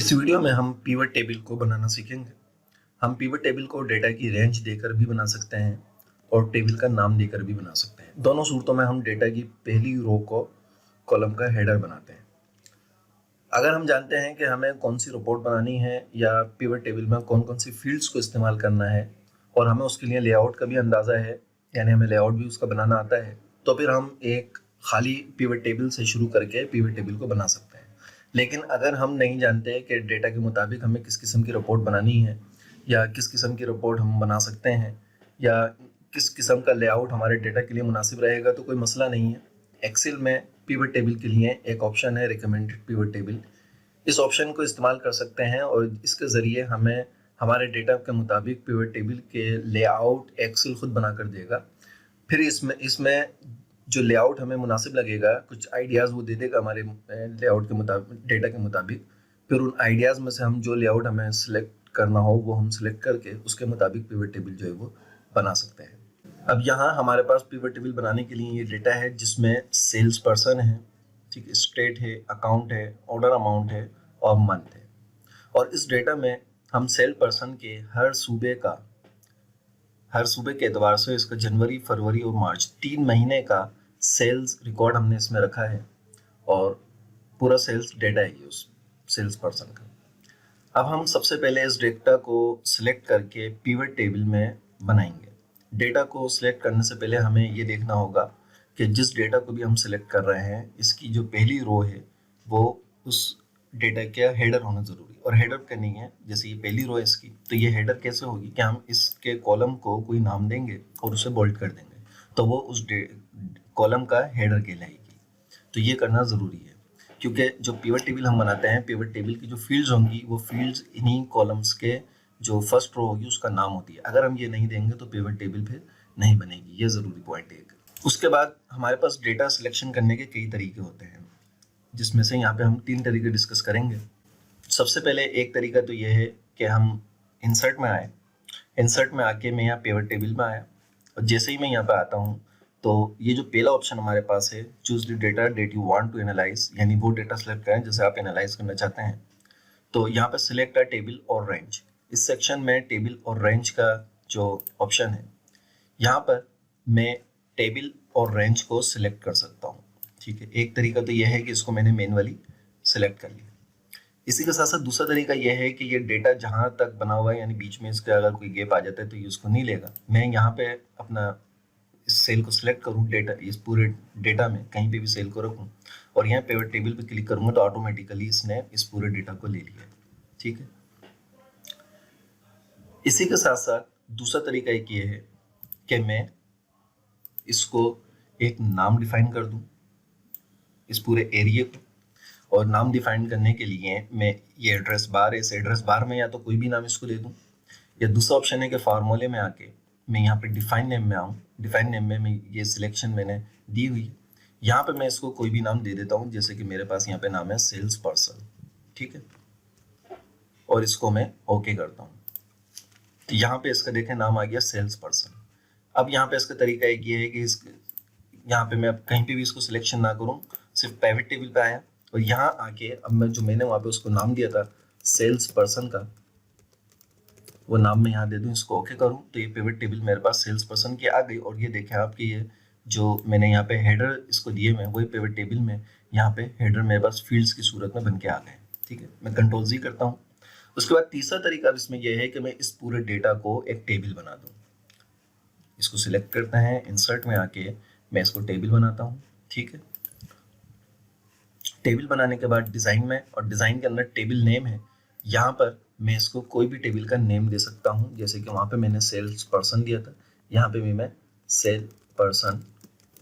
इस वीडियो में हम पिवट टेबल को बनाना सीखेंगे। हम पिवट टेबल को डेटा की रेंज देकर भी बना सकते हैं और टेबल का नाम देकर भी बना सकते हैं। दोनों सूरतों में हम डेटा की पहली रो को कॉलम का हेडर बनाते हैं। अगर हम जानते हैं कि हमें कौन सी रिपोर्ट बनानी है या पिवट टेबल में कौन कौन सी फील्ड्स को इस्तेमाल करना है और हमें उसके लिए लेआउट का भी अंदाज़ा है, यानी हमें लेआउट भी उसका बनाना आता है, तो फिर हम एक खाली पिवट टेबल से शुरू करके पिवट टेबल को बना सकते हैं। लेकिन अगर हम नहीं जानते कि डेटा के मुताबिक हमें किस किस्म की रिपोर्ट बनानी है या किस किस्म की रिपोर्ट हम बना सकते हैं या किस किस्म का लेआउट हमारे डेटा के लिए मुनासिब रहेगा, तो कोई मसला नहीं है। एक्सेल में पिवट टेबल के लिए एक ऑप्शन है रिकमेंडेड पिवट टेबल। इस ऑप्शन को इस्तेमाल कर सकते हैं और इसके ज़रिए हमें हमारे डेटा के मुताबिक पिवट टेबल के लेआउट एक्सेल खुद बना कर देगा। फिर इसमें जो लेआउट हमें मुनासिब लगेगा, कुछ आइडियाज़ वो दे देगा हमारे लेआउट के मुताबिक, डेटा के मुताबिक। फिर उन आइडियाज़ में से हम जो लेआउट हमें सिलेक्ट करना हो वो हम सिलेक्ट करके उसके मुताबिक पिवट टेबल जो है वो बना सकते हैं। अब यहाँ हमारे पास पिवट टेबल बनाने के लिए ये डेटा है जिसमें सेल्स पर्सन है, ठीक है, स्टेट है, अकाउंट है, ऑर्डर अमाउंट है और मंथ है। और इस डेटा में हम सेल पर्सन के हर सूबे के एतबार से इसका जनवरी, फरवरी और मार्च 3 महीने का सेल्स रिकॉर्ड हमने इसमें रखा है और पूरा सेल्स डेटा है ये उस सेल्स पर्सन का। अब हम सबसे पहले इस डेटा को सिलेक्ट करके पिवट टेबल में बनाएंगे। डेटा को सिलेक्ट करने से पहले हमें ये देखना होगा कि जिस डेटा को भी हम सिलेक्ट कर रहे हैं इसकी जो पहली रो है वो उस डेटा का हेडर होना ज़रूरी। और हेडर करनी है, जैसे ये पहली रो है इसकी, तो ये हेडर कैसे होगी कि हम इसके कॉलम को कोई नाम देंगे और उसे बोल्ड कर देंगे तो वो उस कॉलम का हेडर कहलाएगी। तो ये करना ज़रूरी है क्योंकि जो पिवट टेबल हम बनाते हैं, पिवट टेबल की जो फील्ड्स होंगी वो फील्ड्स इन्हीं कॉलम्स के जो फर्स्ट रो होगी उसका नाम होती है। अगर हम ये नहीं देंगे तो पिवट टेबल फिर नहीं बनेगी, ये ज़रूरी पॉइंट है। उसके बाद हमारे पास डेटा सिलेक्शन करने के कई तरीके होते हैं जिसमें से यहाँ पे हम 3 तरीके डिस्कस करेंगे। सबसे पहले एक तरीका तो ये है कि हम इंसर्ट में आए, इंसर्ट में आके मैं यहाँ पिवट टेबल में आया और जैसे ही मैं यहाँ पे आता हूँ तो ये जो पहला ऑप्शन हमारे पास है, choose the data that you want to analyse, यानी वो डेटा सेलेक्ट करें जैसे आप एनालाइज करना चाहते हैं। तो यहाँ पे सिलेक्ट अ टेबल और रेंज, इस सेक्शन में टेबल और रेंज का जो ऑप्शन है यहाँ पर मैं टेबल और रेंज को सिलेक्ट कर सकता हूँ, ठीक है। एक तरीका तो यह है कि इसको मैंने मैनुअली सिलेक्ट कर लिया। इसी के साथ साथ दूसरा तरीका यह है कि ये डेटा जहाँ तक बना हुआ है, यानी बीच में इसका अगर कोई गैप आ जाता है तो ये उसको नहीं लेगा। मैं यहाँ पे अपना इस सेल को सिलेक्ट करूँ, डेटा इस पूरे डेटा में कहीं पे भी सेल को रखूँ और यहाँ पिवट टेबल पे क्लिक करूँगा तो ऑटोमेटिकली इसने इस पूरे डेटा को ले लिया, ठीक है। इसी के साथ साथ दूसरा तरीका एक ये है कि मैं इसको एक नाम डिफाइन कर दूं इस पूरे एरिया को, और नाम डिफाइन करने के लिए मैं ये एड्रेस बार है, इस एड्रेस बार में या तो कोई भी नाम इसको दे दूं या दूसरा ऑप्शन है कि फार्मूले में आके मैं यहाँ पे डिफाइन नेम में आऊँ। डिफाइन नेम में मैं ये सिलेक्शन मैंने दी हुई है, यहाँ पे मैं इसको कोई भी नाम दे देता हूँ, जैसे कि मेरे पास यहाँ पे नाम है सेल्स पर्सन, ठीक है, और इसको मैं ओके करता हूँ। तो यहाँ पे इसका देखें नाम आ गया सेल्स पर्सन। अब यहाँ पे इसका तरीका एक ये है कि यहाँ पे मैं अब कहीं पे भी इसको सिलेक्शन ना करूँ, सिर्फ पिवट टेबल पे आया और यहाँ आके अब मैंने वहाँ पे उसको नाम दिया था सेल्स पर्सन का, वो नाम मैं यहाँ दे दूँ, इसको ओके करूँ तो ये पिवट टेबल मेरे पास सेल्स पर्सन की आ गई। और ये देखें आपकी ये जो मैंने यहाँ पे हेडर इसको दिए मैं वही पिवट टेबल में यहाँ पे हेडर मेरे पास फील्ड्स की सूरत में बन के आ गए, ठीक है। मैं कंट्रोल Z करता हूँ। उसके बाद तीसरा तरीका इसमें यह है कि मैं इस पूरे डेटा को एक टेबल बना दूँ। इसको सिलेक्ट करते हैं, इंसर्ट में आके मैं इसको टेबल बनाता हूँ, ठीक है। टेबल बनाने के बाद डिज़ाइन में, और डिज़ाइन के अंदर टेबल नेम है, यहाँ पर मैं इसको कोई भी टेबल का नेम दे सकता हूँ, जैसे कि वहाँ पे मैंने सेल्स पर्सन दिया था, यहाँ पे भी मैं सेल पर्सन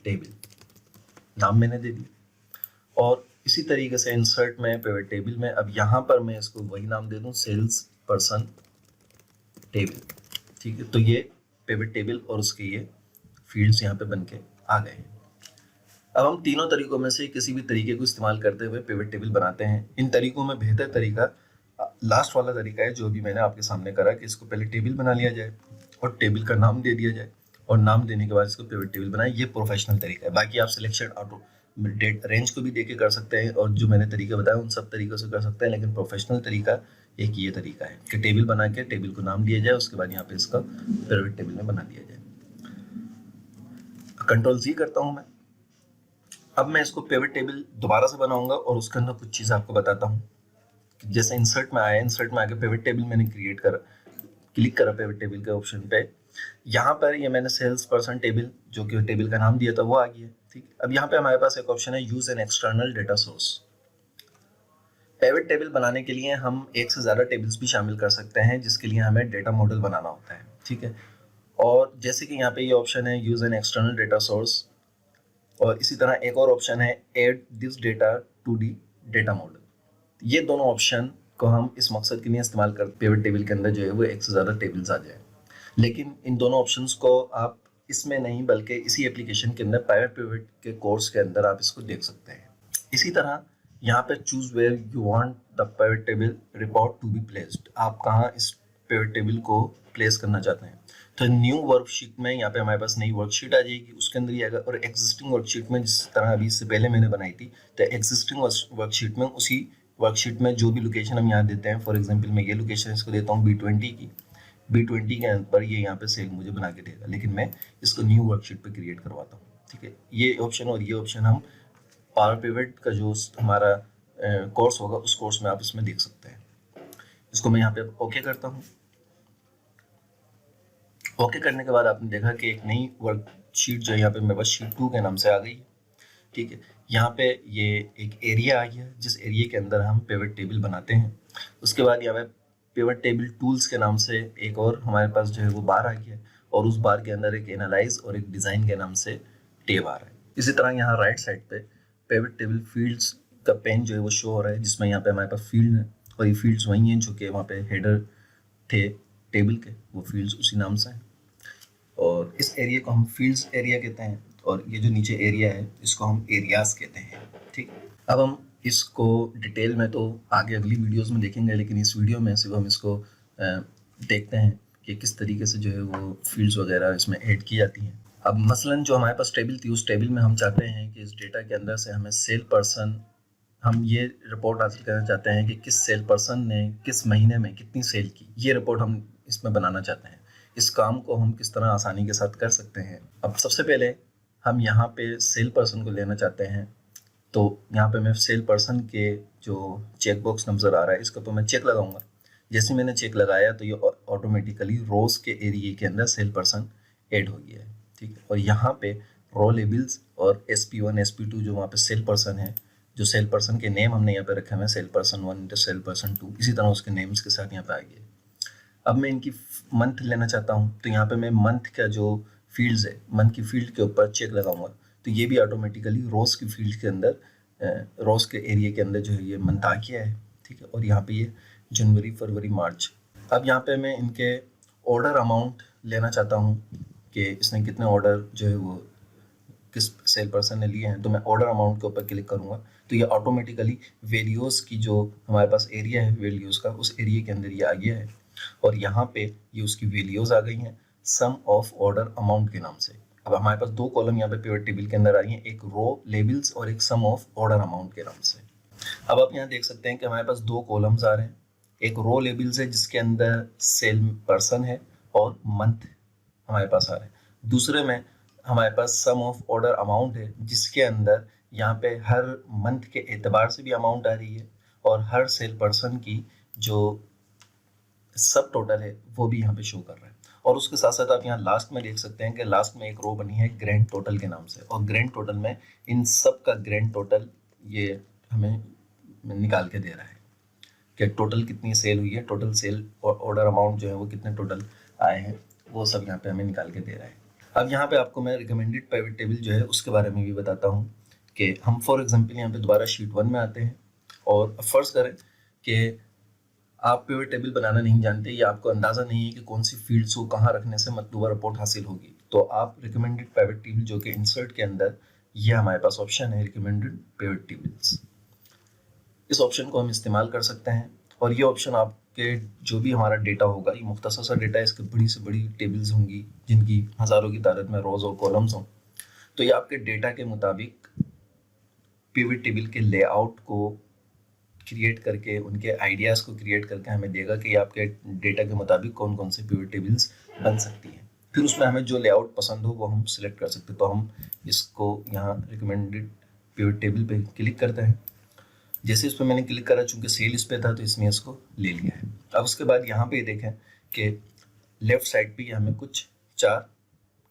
टेबल नाम मैंने दे दिया। और इसी तरीके से इंसर्ट में पिवट टेबल में अब यहाँ पर मैं इसको वही नाम दे दूँ सेल्स पर्सन टेबल, ठीक है। तो ये पिवट टेबल और उसके ये फील्ड्स यहाँ पे बन के आ गए हैं। अब हम तीनों तरीकों में से किसी भी तरीके को इस्तेमाल करते हुए पिवट टेबल बनाते हैं। इन तरीकों में बेहतर तरीका लास्ट वाला तरीका है जो भी मैंने आपके सामने करा कि इसको पहले टेबल बना लिया जाए और टेबल का नाम दे दिया जाए और नाम देने के बाद इसको पिवट टेबल बनाए। ये प्रोफेशनल तरीका है। बाकी आप सिलेक्शन डेट रेंज को भी देके कर सकते हैं, और जो मैंने तरीके बताए उन सब तरीकों से कर सकते हैं, लेकिन प्रोफेशनल तरीका एक ये तरीका है कि टेबल बना के टेबल को नाम दिया जाए, उसके बाद यहाँ पे इसका पिवट टेबल में बना दिया जाए। कंट्रोल जी करता हूँ मैं। अब मैं इसको पिवट टेबल दोबारा से बनाऊंगा और उसके अंदर कुछ चीज़ आपको बताता हूँ। जैसे इंसर्ट में आया, इंसर्ट में आके पिवट टेबल मैंने क्रिएट करा, क्लिक करा पिवट टेबल के ऑप्शन पे, यहाँ पर ये मैंने सेल्स पर्सन टेबल जो कि टेबल का नाम दिया था वो आ गया। ठीक है, अब यहाँ पे हमारे पास एक ऑप्शन है use an external data source. Pivot table बनाने के लिए हम एक से ज़्यादा टेबल्स भी शामिल कर सकते हैं, जिसके लिए हमें डेटा मॉडल बनाना होता है। ठीक है, और जैसे कि यहाँ पे ये ऑप्शन है use an external data source, और इसी तरह एक और ऑप्शन है add this data to the data model. ये दोनों ऑप्शन को हम इस मकसद के लिए इस्तेमाल कर पिवट टेबल के अंदर जो है वो एक से ज़्यादा टेबल्स आ जाए, लेकिन इन दोनों ऑप्शंस को आप इसमें नहीं बल्कि इसी एप्लीकेशन के अंदर पावर पिवट के कोर्स के अंदर आप इसको देख सकते हैं। इसी तरह यहाँ पे choose where you want the pivot table report to be placed, आप कहाँ इस पिवट टेबल को प्लेस करना चाहते हैं। तो न्यू वर्कशीट में यहाँ पे हमारे पास नई वर्कशीट आ जाएगी, उसके अंदर ही आएगा। और एग्जिस्टिंग वर्कशीट में जिस तरह अभी इससे पहले मैंने बनाई थी, तो एग्जिस्टिंग वर्कशीट में उसी वर्कशीट में जो भी लोकेशन हम यहाँ देते हैं, फॉर एग्जांपल मैं ये लोकेशन इसको देता हूँ B20 की, B20 के अंदर ये यहाँ पे सेल मुझे बना के देगा, लेकिन मैं इसको न्यू वर्कशीट पे क्रिएट करवाता हूँ। ठीक है, ये ऑप्शन और ये ऑप्शन हम पावर पिवट का जो हमारा कोर्स होगा उस कोर्स में आप इसमें देख सकते हैं। इसको मैं यहाँ पे ओके करता हूँ। ओके करने के बाद आपने देखा कि एक नई वर्कशीट जो है यहाँ पे मेरे पास शीट 2 के नाम से आ गई है। ठीक है, यहाँ पे ये एक एरिया आ गया जिस एरिया के अंदर हम पिवट टेबल बनाते हैं। उसके बाद यहाँ पे पिवट टेबल टूल्स के नाम से एक और हमारे पास जो है वो बार आ गया, और उस बार के अंदर एक एनालाइज और एक डिज़ाइन के नाम से टेब आ रहा है। इसी तरह यहाँ राइट साइड पे पिवट टेबल फील्ड्स का पेन जो है वो शो हो रहा है, जिसमें यहाँ पे हमारे पास फील्ड है, और ये फील्ड्स वही हैं जो कि वहाँ पे हेडर थे टेबल के, वो फील्ड्स उसी नाम से हैं। और इस एरिया को हम फील्ड्स एरिया कहते हैं, और ये जो नीचे एरिया है इसको हम एरियाज कहते हैं। ठीक, अब हम इसको डिटेल में तो आगे अगली वीडियोस में देखेंगे, लेकिन इस वीडियो में सिर्फ हम इसको देखते हैं कि किस तरीके से जो है वो फील्ड्स वगैरह इसमें ऐड की जाती हैं। अब मसलन जो हमारे पास टेबल थी, उस टेबल में हम चाहते हैं कि इस डेटा के अंदर से हमें सेल पर्सन, हम ये रिपोर्ट हासिल करना चाहते हैं कि किस सेल पर्सन ने किस महीने में कितनी सेल की, ये रिपोर्ट हम इसमें बनाना चाहते हैं। इस काम को हम किस तरह आसानी के साथ कर सकते हैं। अब सबसे पहले हम यहाँ पे सेल पर्सन को लेना चाहते हैं, तो यहाँ पे मैं सेल पर्सन के जो चेक बॉक्स नज़र आ रहा है इसके ऊपर मैं चेक लगाऊंगा। जैसे मैंने चेक लगाया तो ये ऑटोमेटिकली रोज के एरिया के अंदर सेल पर्सन ऐड हो गया है। ठीक है, और यहाँ पे रो लेबल्स और SP1 SP2 जो वहाँ पे सेल पर्सन है, जो सेल पर्सन के नेम हमने यहाँ पे रखे हुए हैं, सेल पर्सन 1 सेल पर्सन 2, इसी तरह उसके नेम्स के साथ यहाँ पे आ गए। अब मैं इनकी मंथ लेना चाहता हूँ, तो यहाँ पे मैं मंथ का जो फील्ड्स है, मंथ की फील्ड के ऊपर चेक लगाऊंगा, तो ये भी ऑटोमेटिकली रोज की फील्ड के अंदर, रोज के एरिया के अंदर जो है ये मंथ आ गया है। ठीक है, और यहाँ पे ये जनवरी फरवरी मार्च। अब यहाँ पे मैं इनके ऑर्डर अमाउंट लेना चाहता हूँ कि इसने कितने ऑर्डर जो है वो किस सेल पर्सन ने लिए हैं, तो मैं ऑर्डर अमाउंट के ऊपर क्लिक करूँगा, तो ये ऑटोमेटिकली वैल्यूज़ की जो हमारे पास एरिया है वैल्यूज़ का, उस एरिया के अंदर ये आ गया है, और यहाँ पे ये उसकी वैल्यूज़ आ गई हैं सम ऑफ ऑर्डर अमाउंट के नाम से। अब हमारे पास दो कॉलम यहाँ पे पिवट टेबल के अंदर आ रही हैं, एक रो लेबल्स और एक सम ऑफ ऑर्डर अमाउंट के नाम से। अब आप यहाँ देख सकते हैं कि हमारे पास दो कॉलम्स आ रहे हैं, एक रो लेबल्स है जिसके अंदर सेल पर्सन है और मंथ हमारे पास आ रहे हैं, दूसरे में हमारे पास सम ऑफ ऑर्डर अमाउंट है जिसके अंदर यहाँ पे हर मंथ के एतबार से भी अमाउंट आ रही है, और हर सेल पर्सन की जो सब टोटल है वो भी यहाँ पे शो कर रहा है। और उसके साथ साथ आप यहाँ लास्ट में देख सकते हैं कि लास्ट में एक रो बनी है ग्रैंड टोटल के नाम से, और ग्रैंड टोटल में इन सब का ग्रैंड टोटल ये हमें निकाल के दे रहा है कि टोटल कितनी सेल हुई है, टोटल सेल और ऑर्डर अमाउंट जो है वो कितने टोटल आए हैं, वो सब यहाँ पे हमें निकाल के दे रहा है। अब यहाँ पे आपको मैं रिकमेंडेड पिवट टेबल जो है उसके बारे में भी बताता हूँ कि हम फॉर एग्जांपल यहाँ पे दोबारा शीट 1 में आते हैं, और फर्ज करें कि आप पिवट टेबल बनाना नहीं जानते या आपको अंदाज़ा नहीं है कि कौन सी फील्ड्स को कहाँ रखने से मतलूबा रिपोर्ट हासिल होगी, तो आप रिकमेंडेड पिवट टेबल जो कि इंसर्ट के अंदर ये हमारे पास ऑप्शन है रिकमेंडेड पिवट टेबल्स, इस ऑप्शन को हम इस्तेमाल कर सकते हैं। और ये ऑप्शन आपके जो भी हमारा डेटा होगा, ये मुख्तसर सा डेटा, इसके बड़ी से बड़ी टेबल्स होंगी जिनकी हज़ारों की तादाद में रोज़ और कॉलम्स हों, तो ये आपके डेटा के मुताबिक पिवट टेबल के लेआउट को क्रिएट करके, उनके आइडियाज़ को क्रिएट करके हमें देगा कि आपके डेटा के मुताबिक कौन कौन से पिवट टेबल्स बन सकती हैं। फिर उसमें हमें जो लेआउट पसंद हो वो हम सिलेक्ट कर सकते हैं। तो हम इसको यहाँ रिकमेंडेड पिवट टेबल पे क्लिक करते हैं। जैसे इस पर मैंने क्लिक करा, चूंकि सेल इस पे था तो इसने इसको ले लिया है। अब उसके बाद यहाँ पे देखें कि लेफ्ट साइड पे हमें कुछ 4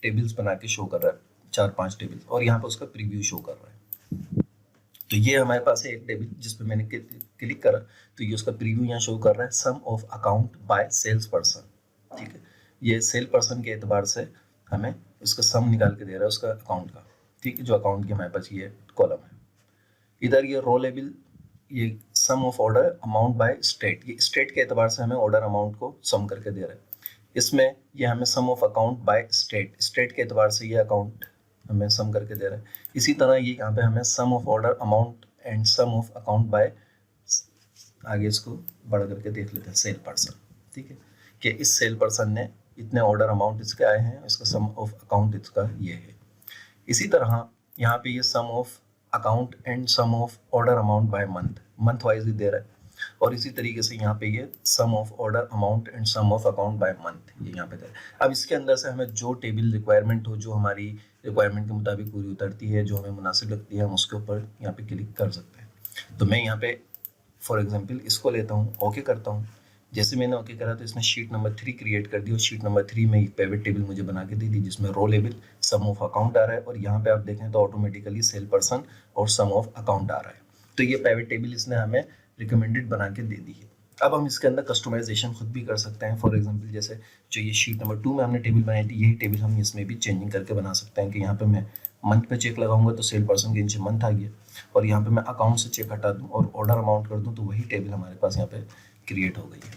टेबल्स बना के शो कर रहा है, 4-5 टेबल्स, और यहाँ पे उसका प्रीव्यू शो कर रहा है। तो ये हमारे पास है एक टेबल जिस पे मैंने क्लिक करा तो ये उसका प्रीव्यू यहाँ शो कर रहा है, sum of account by sales person. ठीक है, ये सेल पर्सन के एतबार से हमें उसका सम निकाल के दे रहा है उसका अकाउंट का। ठीक है, जो अकाउंट के हमारे पास ये कॉलम है। इधर ये रो लेवल, ये sum of order amount by state, ये स्टेट के एतबार से हमें ऑर्डर अमाउंट को सम करके दे रहा है। इसमें ये हमें sum of account by state, state के एतबार से ये अकाउंट हमें सम करके दे रहा है। इसी तरह ये यहाँ पे हमें sum of order amount and sum of account by, आगे इसको बढ़ करके देख लेते हैं, सेल पर्सन। ठीक है, कि इस सेल पर्सन ने इतने ऑर्डर अमाउंट इसके आए हैं, इसका सम ऑफ अकाउंट इसका ये है। इसी तरह यहाँ पे ये sum of account and sum of order amount by month, month wise भी दे रहा है। और इसी तरीके से यहाँ पे ये sum of order amount and sum of account by month ये यहाँ पे दे रहा है। अब इसके अंदर से हमें जो टेबल रिक्वायरमेंट हो, जो हमारी रिक्वायरमेंट के मुताबिक पूरी उतरती है, जो हमें मुनासिब लगती है, हम उसके ऊपर यहाँ पे क्लिक कर सकते हैं। तो मैं यहाँ पे फॉर एग्जांपल इसको लेता हूँ, ओके करता हूँ। जैसे मैंने ओके करा तो इसने शीट नंबर 3 क्रिएट कर दी और शीट नंबर 3 में एक पिवट टेबल मुझे बना के दी थी जिसमें रो लेवल, सम ऑफ अकाउंट आ रहा है, और यहाँ पे आप देखें तो ऑटोमेटिकली सेल पर्सन और सम ऑफ अकाउंट आ रहा है। तो ये पिवट टेबल इसने हमें रिकमेंडेड बना के दे दी है। अब हम इसके अंदर कस्टमाइजेशन खुद भी कर सकते हैं। फॉर एग्जांपल जैसे जो ये शीट नंबर 2 में हमने टेबल बनाई थी, यही टेबल हम इसमें भी चेंजिंग करके बना सकते हैं कि यहाँ पे मैं मंथ पे चेक लगाऊंगा तो सेल पर्सन के नीचे मंथ आ गया, और यहाँ पे मैं अकाउंट से चेक हटा दूँ और ऑर्डर अमाउंट कर दूँ तो वही टेबल हमारे पास यहाँ पे क्रिएट हो गई है।